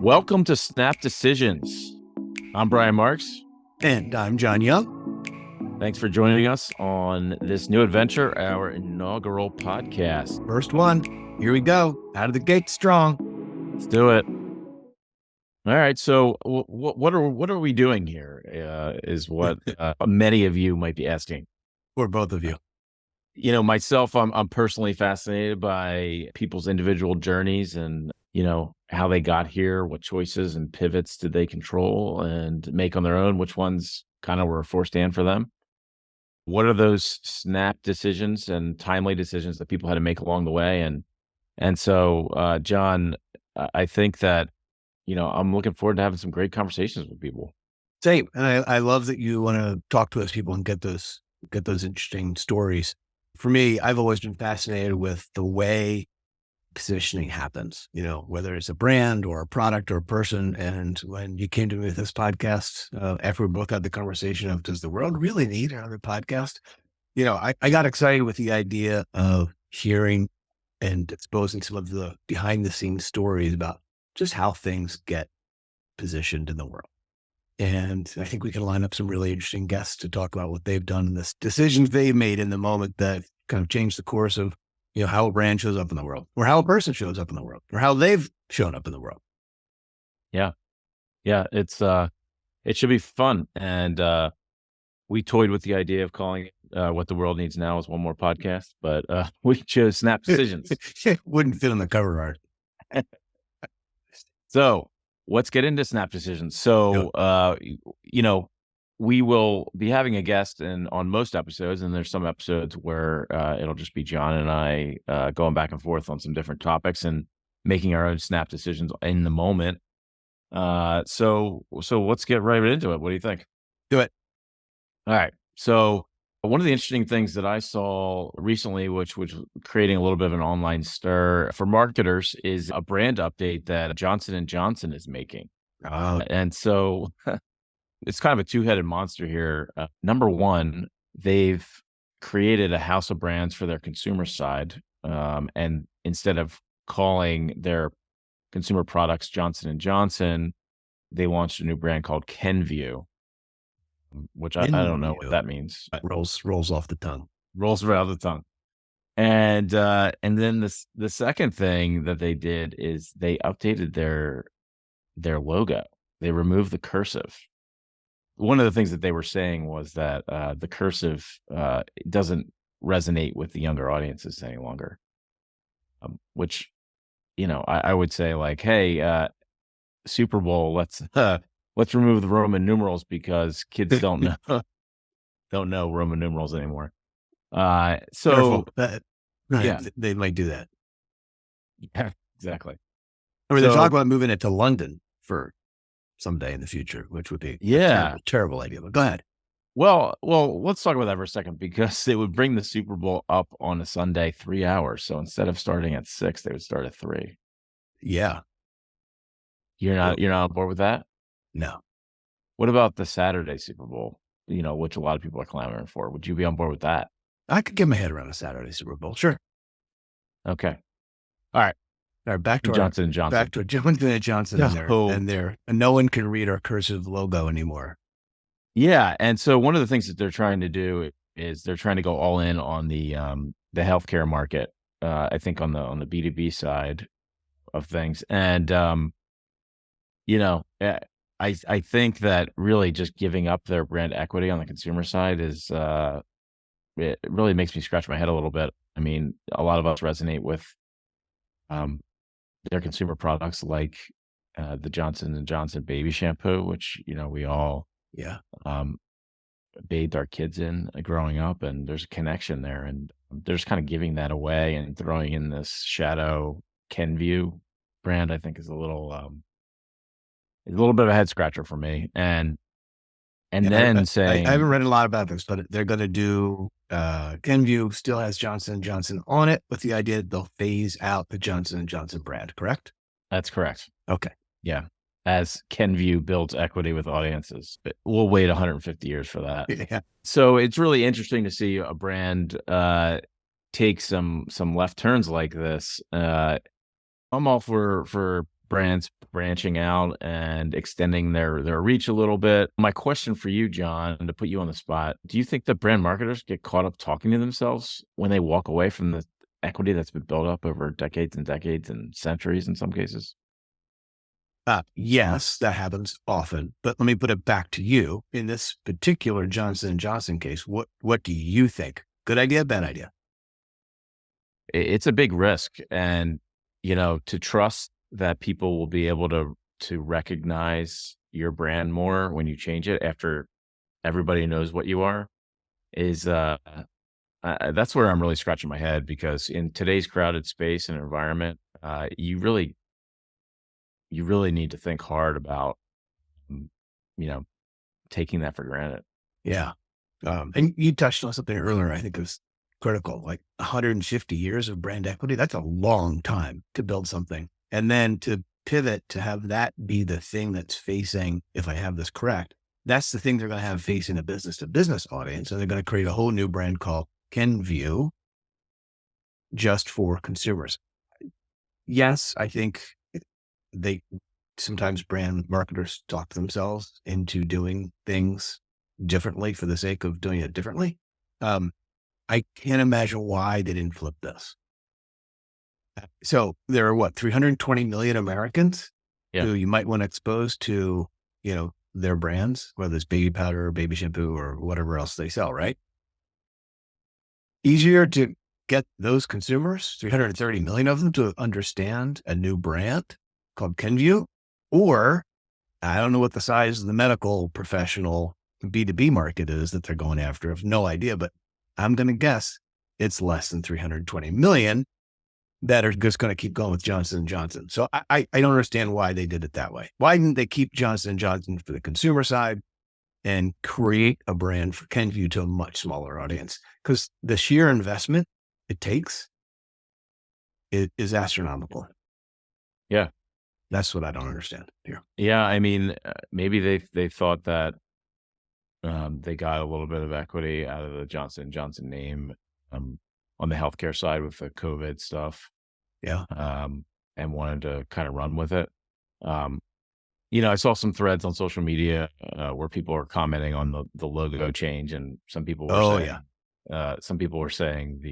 Welcome to Snap Decisions. I'm Brian Marks. And I'm John Young. Thanks for joining us on this new adventure, our inaugural podcast. First one. Here we go. Out of the gate strong. Let's do it. All right. So what are we doing here? Is what many of you might be asking. Or both of you. Myself, I'm personally fascinated by people's individual journeys and, how they got here, what choices and pivots did they control and make on their own, which ones kind of were a forced hand for them. What are those snap decisions and timely decisions that people had to make along the way? And so, John, I think that, I'm looking forward to having some great conversations with people. Same. And I love that you want to talk to us people and get those interesting stories. For me, I've always been fascinated with the way positioning happens, whether it's a brand or a product or a person. And when you came to me with this podcast, after we both had the conversation of, does the world really need another podcast? I got excited with the idea of hearing and exposing some of the behind the scenes stories about just how things get positioned in the world. And I think we can line up some really interesting guests to talk about what they've done and the decisions they've made in the moment that kind of changed the course of, how a brand shows up in the world, or how a person shows up in the world, or how they've shown up in the world. Yeah. Yeah. It should be fun. And we toyed with the idea of calling What the World Needs Now as one more podcast, but we chose Snap Decisions. It wouldn't fit on the cover art. So let's get into Snap Decisions. So, we will be having a guest on most episodes, and there's some episodes where it'll just be John and I going back and forth on some different topics and making our own snap decisions in the moment. So let's get right into it. What do you think? Do it. All right. So one of the interesting things that I saw recently, which was creating a little bit of an online stir for marketers, is a brand update that Johnson & Johnson is making. And so it's kind of a two-headed monster here. Number one, they've created a house of brands for their consumer side. And instead of calling their consumer products Johnson & Johnson, they launched a new brand called Kenvue, which I don't know what that means. Rolls off the tongue. Rolls right off the tongue. And then the second thing that they did is they updated their logo. They removed the cursive. One of the things that they were saying was that the cursive doesn't resonate with the younger audiences any longer, which, I would say like, hey, Super Bowl, let's remove the Roman numerals because kids don't know Roman numerals anymore. So yeah, they might do that. Yeah, exactly. I mean, they're talking about moving it to London for someday in the future, which would be a terrible idea. But go ahead. Well, let's talk about that for a second, because it would bring the Super Bowl up on a Sunday 3 hours. So instead of starting at 6, they would start at 3. Yeah. You're not on board with that? No. What about the Saturday Super Bowl, which a lot of people are clamoring for? Would you be on board with that? I could get my head around a Saturday Super Bowl. Sure. Okay. All right. Back to Johnson & Johnson. Back to Johnson & Johnson and no one can read our cursive logo anymore. Yeah. And so one of the things that they're trying to do is they're trying to go all in on the healthcare market, I think on the B2B side of things. And, I think that really just giving up their brand equity on the consumer side is, it really makes me scratch my head a little bit. I mean, a lot of us resonate with, their consumer products like, the Johnson & Johnson baby shampoo, which, we all, bathed our kids in growing up, and there's a connection there, and they're just kind of giving that away and throwing in this shadow Kenvue brand. I think is a little bit of a head scratcher for me. And then saying, I haven't read a lot about this, but they're going to do Kenvue still has Johnson & Johnson on it, with the idea that they'll phase out the Johnson & Johnson brand, correct? That's correct. Okay. Yeah. As Kenvue builds equity with audiences. But we'll wait 150 years for that. Yeah. So it's really interesting to see a brand take some left turns like this. I'm all for brands branching out and extending their reach a little bit. My question for you, John, to put you on the spot, do you think that brand marketers get caught up talking to themselves when they walk away from the equity that's been built up over decades and decades and centuries in some cases? Yes, that happens often, but let me put it back to you. In this particular Johnson and Johnson case, what do you think? Good idea, bad idea? It's a big risk, and to trust that people will be able to recognize your brand more when you change it after everybody knows what you are is that's where I'm really scratching my head, because in today's crowded space and environment, you really need to think hard about mm, you know taking that for granted. Yeah. And you touched on something earlier, I think is critical, like 150 years of brand equity. That's a long time to build something. And then to pivot to have that be the thing that's facing, if I have this correct, that's the thing they're going to have facing a business to business audience. And they're going to create a whole new brand called Kenvue just for consumers. Yes, I think they sometimes brand marketers talk themselves into doing things differently for the sake of doing it differently. Um, I can't imagine why they didn't flip this. So there are 320 million Americans Yeah. who you might want to expose to, their brands, whether it's baby powder or baby shampoo or whatever else they sell, right? Easier to get those consumers, 330 million of them, to understand a new brand called Kenvue, or I don't know what the size of the medical professional B2B market is that they're going after. I have no idea, but I'm going to guess it's less than 320 million that are just going to keep going with Johnson and Johnson. So I don't understand why they did it that way. Why didn't they keep Johnson and Johnson for the consumer side and create a brand for Kenvue to a much smaller audience? Because the sheer investment it takes is astronomical. Yeah. That's what I don't understand here. Yeah, I mean, maybe they thought that they got a little bit of equity out of the Johnson& Johnson name, on the healthcare side with the COVID stuff, Yeah. and wanted to kinda run with it. Um, I saw some threads on social media, where people are commenting on the logo change, and Oh, yeah. some people were saying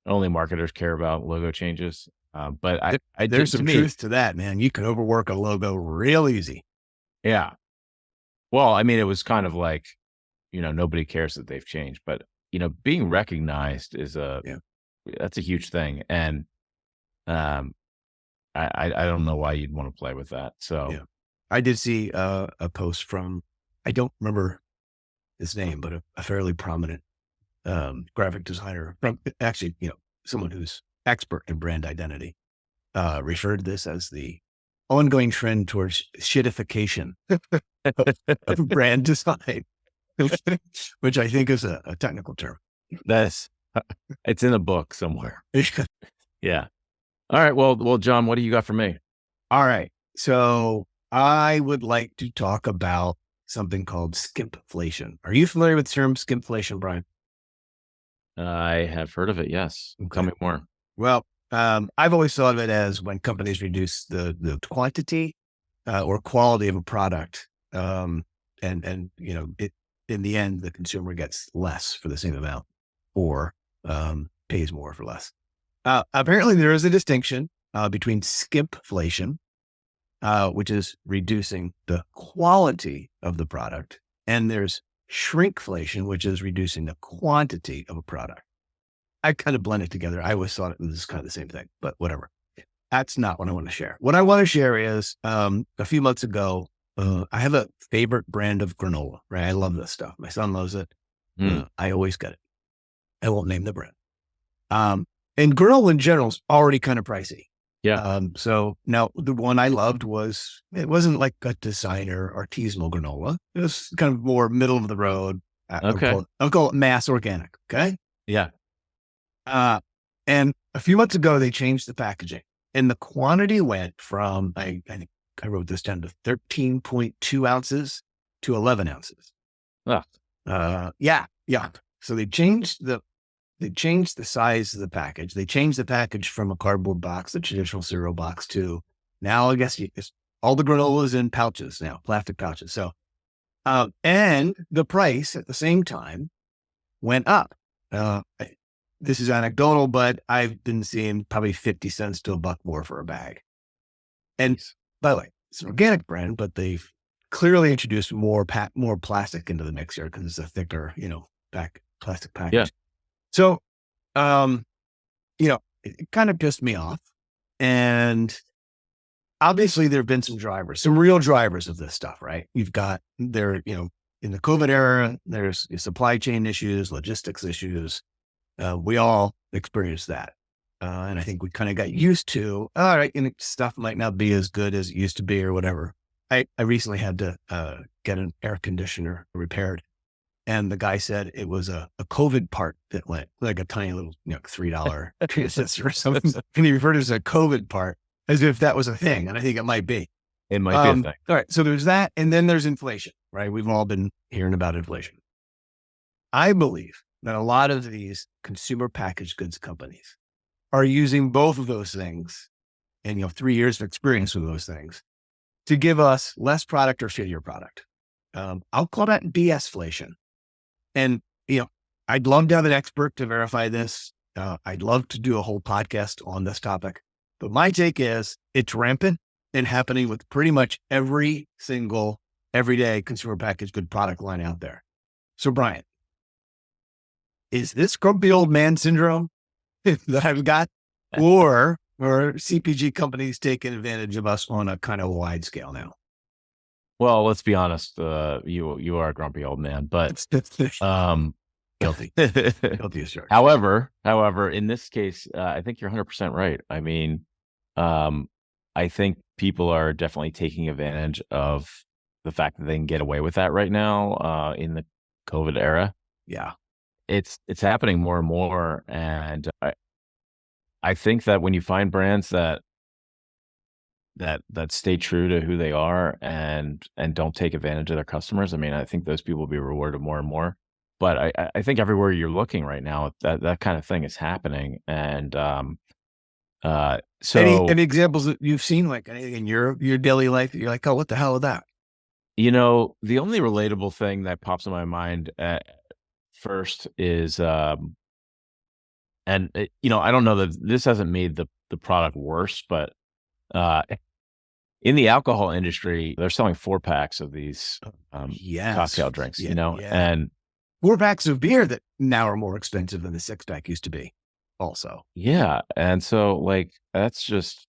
only marketers care about logo changes. But There's to some me, truth to that, man. You can overwork a logo real easy. yeah. Well, I mean, it was kind of like, nobody cares that they've changed, but, being recognized Yeah. that's a huge thing. And, um, I don't know why you'd want to play with that. So, Yeah. I did see a post from, I don't remember his name, but a fairly prominent graphic designer from actually, someone who's expert in brand identity, referred to this as the ongoing trend towards shitification of brand design, which I think is a technical term. that's it's in a book somewhere. Yeah. All right. Well, John, what do you got for me? All right. So I would like to talk about something called skimpflation. Are you familiar with the term skimpflation, Brian? I have heard of it. Yes. Tell Okay. me more. Well, I've always thought of it as when companies reduce the quantity or quality of a product, and it in the end the consumer gets less for the same amount, or pays more for less. Apparently, there is a distinction between skimpflation, which is reducing the quality of the product, and there's shrinkflation, which is reducing the quantity of a product. I kind of blend it together. I always thought it was kind of the same thing, but whatever. That's not what I want to share. What I want to share is a few months ago, I have a favorite brand of granola, right? I love this stuff. My son loves it. Mm, I always get it. I won't name the brand. And granola in general is already kind of pricey. yeah. So now the one I loved it wasn't like a designer artisanal granola. It was kind of more middle of the road. Okay. I'll call it mass organic. Okay. Yeah. Uh, and a few months ago, they changed the packaging and the quantity went from, I think I wrote this down, to 13.2 ounces to 11 ounces. Ah, Yeah. So they changed the size of the package. They changed the package from a cardboard box, the traditional cereal box, to Now I guess it's all the granola is in pouches now, plastic pouches. So, and the price at the same time went up. This is anecdotal, but I've been seeing probably 50 cents to a buck more for a bag. And by the way, it's an organic brand, but they've clearly introduced more plastic into the mix here because it's a thicker, plastic Yeah. package. So, um, it kind of pissed me off. And obviously there have been some real drivers of this stuff, right? You've got in the COVID era, there's supply chain issues, logistics issues. We all experienced that. And I think we kind of got used to, all right, stuff might not be as good as it used to be or whatever. I recently had to get an air conditioner repaired. And the guy said it was a COVID part that went, like a tiny little, $3 transistor or something. And he referred to it as a COVID part as if that was a thing. And I think it might be. It might be a thing. All right. So there's that. And then there's inflation, right? We've all been hearing about inflation. I believe that a lot of these consumer packaged goods companies are using both of those things and, 3 years of experience with those things to give us less product or shittier product. I'll call that BSflation. And, I'd love to have an expert to verify this. I'd love to do a whole podcast on this topic, but my take is it's rampant and happening with pretty much every single everyday consumer packaged good product line out there. So Brian, is this grumpy old man syndrome that I've got, or CPG companies taking advantage of us on a kind of wide scale now? Well, let's be honest. You are a grumpy old man, but Guilty as charged. However, in this case, I think you're 100% right. I mean, I think people are definitely taking advantage of the fact that they can get away with that right now in the COVID era. Yeah, it's happening more and more, and I think that when you find brands that stay true to who they are and don't take advantage of their customers, I mean, I think those people will be rewarded more and more. But I think everywhere you're looking right now, that kind of thing is happening. And any so examples that you've seen, like anything in your daily life that you're like, oh, what the hell is that? the only relatable thing that pops in my mind at first is, I don't know that this hasn't made the product worse, but in the alcohol industry, they're selling 4-packs of these Yes. cocktail drinks, Yeah. and 4-packs of beer that now are more expensive than the 6-pack used to be also. yeah, and so like that's just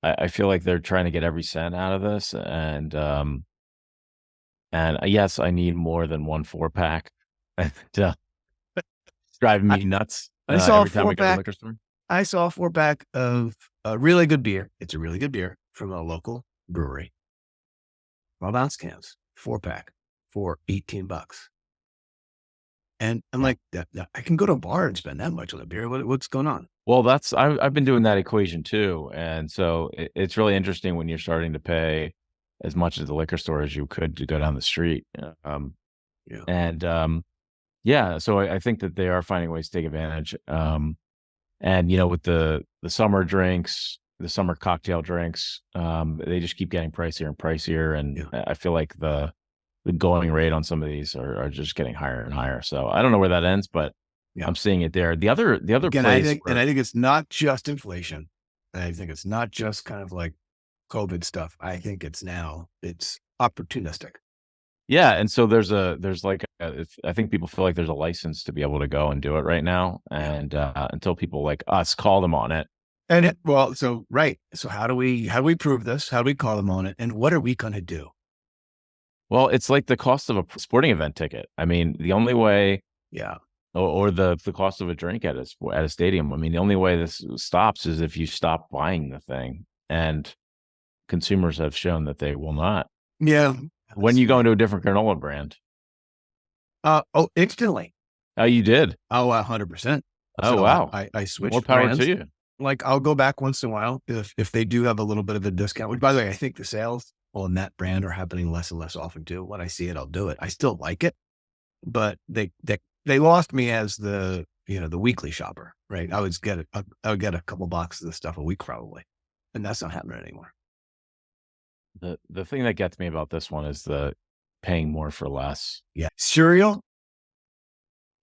I feel like they're trying to get every cent out of this, and yes, I need more than one 4-pack. And it's driving me nuts I saw a every time I go to the 4-pack. liquor store. I saw a 4-pack of a really good beer. It's a really good beer from a local brewery. 12-ounce cans, 4-pack for $18. And I'm like, I can go to a bar and spend that much on a beer. What's going on? Well, I've been doing that equation too, and so it's really interesting when you're starting to pay as much at the liquor store as you could to go down the street. Yeah. And yeah, so I think that they are finding ways to take advantage. And with the summer drinks, the summer cocktail drinks, they just keep getting pricier and pricier, and Yeah. I feel like the going rate on some of these are just getting higher and higher. So I don't know where that ends, but Yeah. I'm seeing it there. The other Again, place, I think it's not just inflation. And I think it's not just kind of like COVID stuff. I think it's opportunistic. yeah, and so there's like I think people feel like there's a license to be able to go and do it right now, and until people like us call them on it. And right. So how do we prove this? How do we call them on it? And what are we going to do? Well, it's like the cost of a sporting event ticket. I mean, the only way, Yeah. or the cost of a drink at a stadium. I mean, the only way this stops is if you stop buying the thing, and consumers have shown that they will not. Yeah. When you go into a different granola brand. Instantly. Oh, you did? Oh, 100%. Oh, So wow. I switched More power brands. to you. Like I'll go back once in a while if they do have a little bit of a discount, which by the way, I think the sales on that brand are happening less and less often too. When I see it, I'll do it. I still like it, but they lost me as the weekly shopper, right? I would get a couple boxes of stuff a week probably, and that's not happening anymore. The thing that gets me about this one is the paying more for less. Yeah. Cereal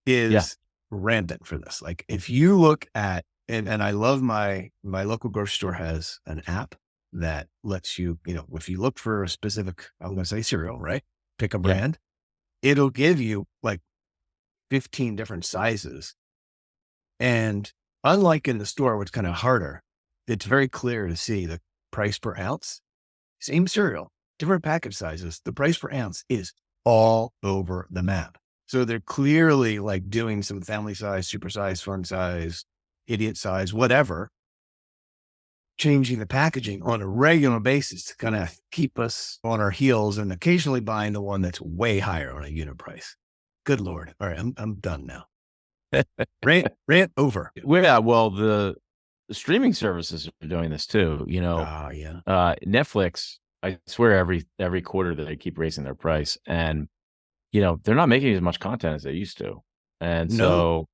Yeah, is rampant for this. Like if you look at, and I love my local grocery store has an app that lets you, if you look for a specific, I'm going to say cereal, right? Pick a yeah, brand, it'll give you like 15 different sizes. And unlike in the store, which is kind of harder, it's very clear to see the price per ounce. Same cereal, different package sizes. The price per ounce is all over the map. So they're clearly like doing some family size, super size, fun size, idiot size, whatever, changing the packaging on a regular basis to kind of keep us on our heels and occasionally buying the one that's way higher on a unit price. Good Lord. All right. I'm done now. Rant over. well, yeah. Well, the streaming services are doing this too. Ah, yeah. Netflix. I swear every quarter that they keep raising their price, and they're not making as much content as they used to, and No, so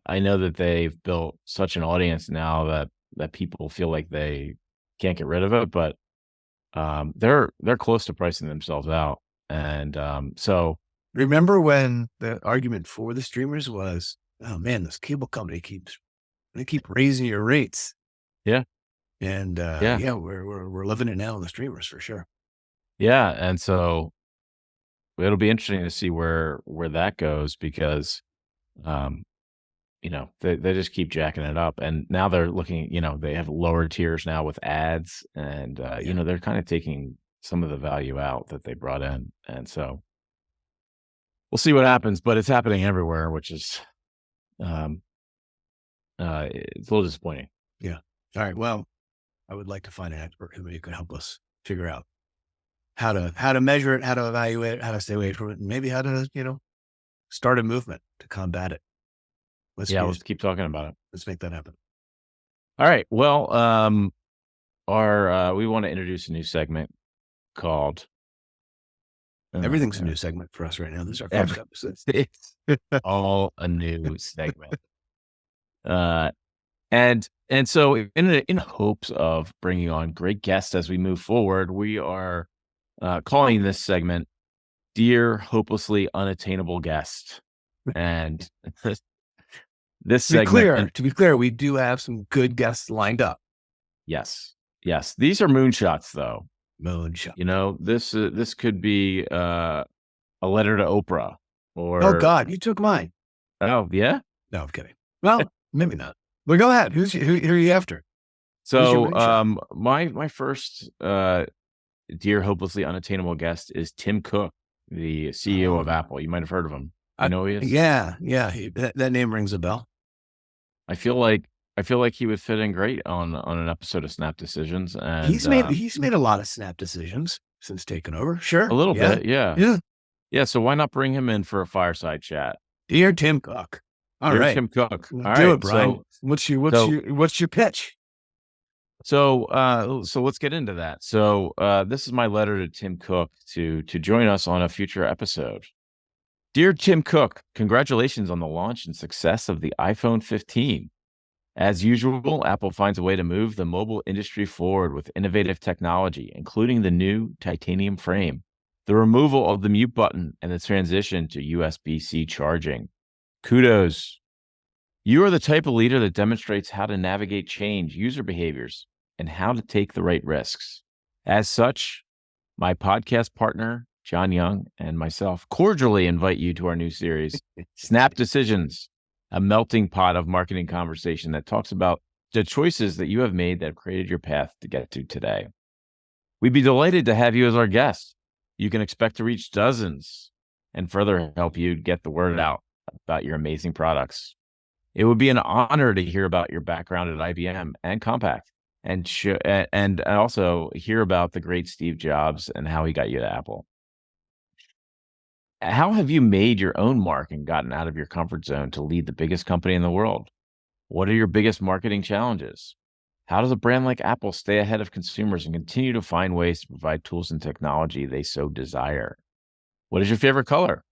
I know that they've built such an audience now that people feel like they can't get rid of it, but they're close to pricing themselves out, and so remember when the argument for the streamers was, oh man, this cable company they keep raising your rates. yeah, And yeah, yeah, we're living it now in the streamers for sure. yeah, and so it'll be interesting to see where that goes because um, they just keep jacking it up, and now they're looking. They have lower tiers now with ads, and Yeah. they're kind of taking some of the value out that they brought in, and so we'll see what happens. But it's happening everywhere, which is um, it's a little disappointing. Yeah. All right. Well, I would like to find an expert who maybe could help us figure out how to measure it, how to evaluate it, how to stay away from it, and maybe how to, start a movement to combat it. Let's Yeah, do let's it. keep talking about it. Let's make that happen. All right. Well, our we want to introduce a new segment called Everything's a uh, new segment for us right now. This is our first every, episode. it's all a new segment. Uh, and so in hopes of bringing on great guests as we move forward, we are calling this segment "Dear Hopelessly Unattainable Guest," and this segment, To be clear, we do have some good guests lined up. yes, yes, these are moonshots, though. Moonshot. This could be a letter to Oprah, Oh or God, you took mine. oh yeah. No, I'm kidding. Well, maybe not. But go ahead. Who are you after? Who's your So moonshot? my first dear hopelessly unattainable guest is Tim Cook, the CEO of Oh, Apple. You might have heard of him. You know who he is? yeah, yeah. That name rings a bell. I feel like he would fit in great on an episode of Snap Decisions, and He's made a lot of snap decisions since taking over. Sure. a little Yeah. bit, yeah, Yeah. yeah. So why not bring him in for a fireside chat? Dear Tim Cook. All Dear right. Tim Cook. All Do it, right, Brian. so What's your pitch? so let's get into that. So this is my letter to Tim Cook to join us on a future episode. Dear Tim Cook, congratulations on the launch and success of the iPhone 15. As usual, Apple finds a way to move the mobile industry forward with innovative technology, including the new titanium frame, the removal of the mute button, and the transition to USB-C charging. Kudos. You are the type of leader that demonstrates how to navigate change, user behaviors, and how to take the right risks. As such, my podcast partner, John Young, and myself cordially invite you to our new series, Snap Decisions, a melting pot of marketing conversation that talks about the choices that you have made that have created your path to get to today. We'd be delighted to have you as our guest. You can expect to reach dozens and further help you get the word out about your amazing products. It would be an honor to hear about your background at IBM and Compaq, and also hear about the great Steve Jobs and how he got you to Apple. How have you made your own mark and gotten out of your comfort zone to lead the biggest company in the world? What are your biggest marketing challenges? How does a brand like Apple stay ahead of consumers and continue to find ways to provide tools and technology they so desire? What is your favorite color?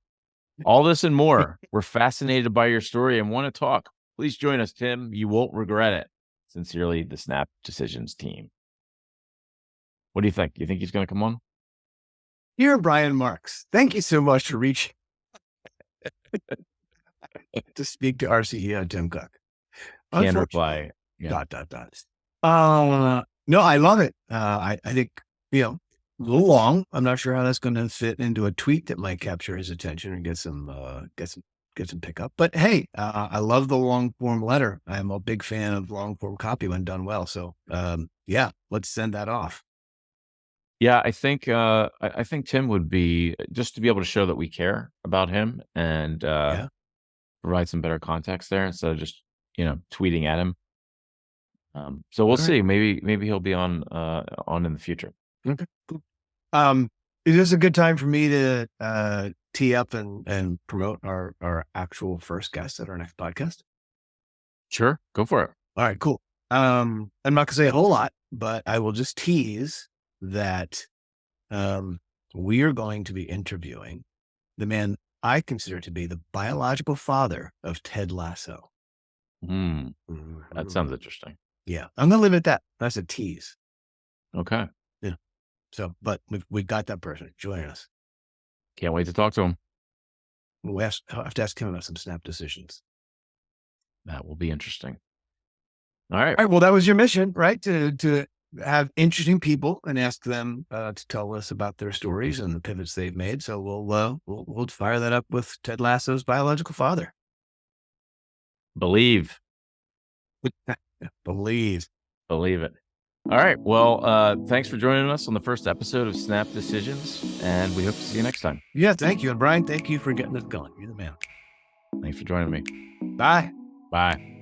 All this and more. We're fascinated by your story and want to talk. Please join us, Tim. You won't regret it. Sincerely, the Snap Decisions team. What do you think? You think he's going to come on? Dear Brian Marks, thank you so much for reaching to speak to our CEO, Tim Cook. Can Unfortunately, reply. Yeah. dot, dot, dot. No, I love it. I think, a little long. I'm not sure how that's going to fit into a tweet that might capture his attention and get some pickup. But hey, I love the long form letter. I'm a big fan of long form copy when done well. So, yeah, let's send that off. Yeah, I think Tim would be just to be able to show that we care about him and Yeah. provide some better context there instead of just tweeting at him. So we'll All right. see. Maybe he'll be on in the future. Okay. Cool. Um, is this a good time for me to tee up and promote our actual first guest at our next podcast? Sure, go for it. All right, cool. I'm not gonna say a whole lot, but I will just tease that we are going to be interviewing the man I consider to be the biological father of Ted Lasso. Hmm, that sounds Mhm. interesting. Yeah, I'm gonna leave it at that. That's a tease. Okay, Yeah. So, but we've got that person joining us. can't wait to talk to him. I'll have to ask him about some snap decisions. That will be interesting. All right. All right. Well, that was your mission, right? To have interesting people and ask them to tell us about their stories and the pivots they've made. So we'll fire that up with Ted Lasso's biological father. Believe. Believe. Believe it. All right. Well, thanks for joining us on the first episode of Snap Decisions, and we hope to see you next time. Yeah. Thank you. And Brian, thank you for getting this going. You're the man. Thanks for joining me. Bye. Bye.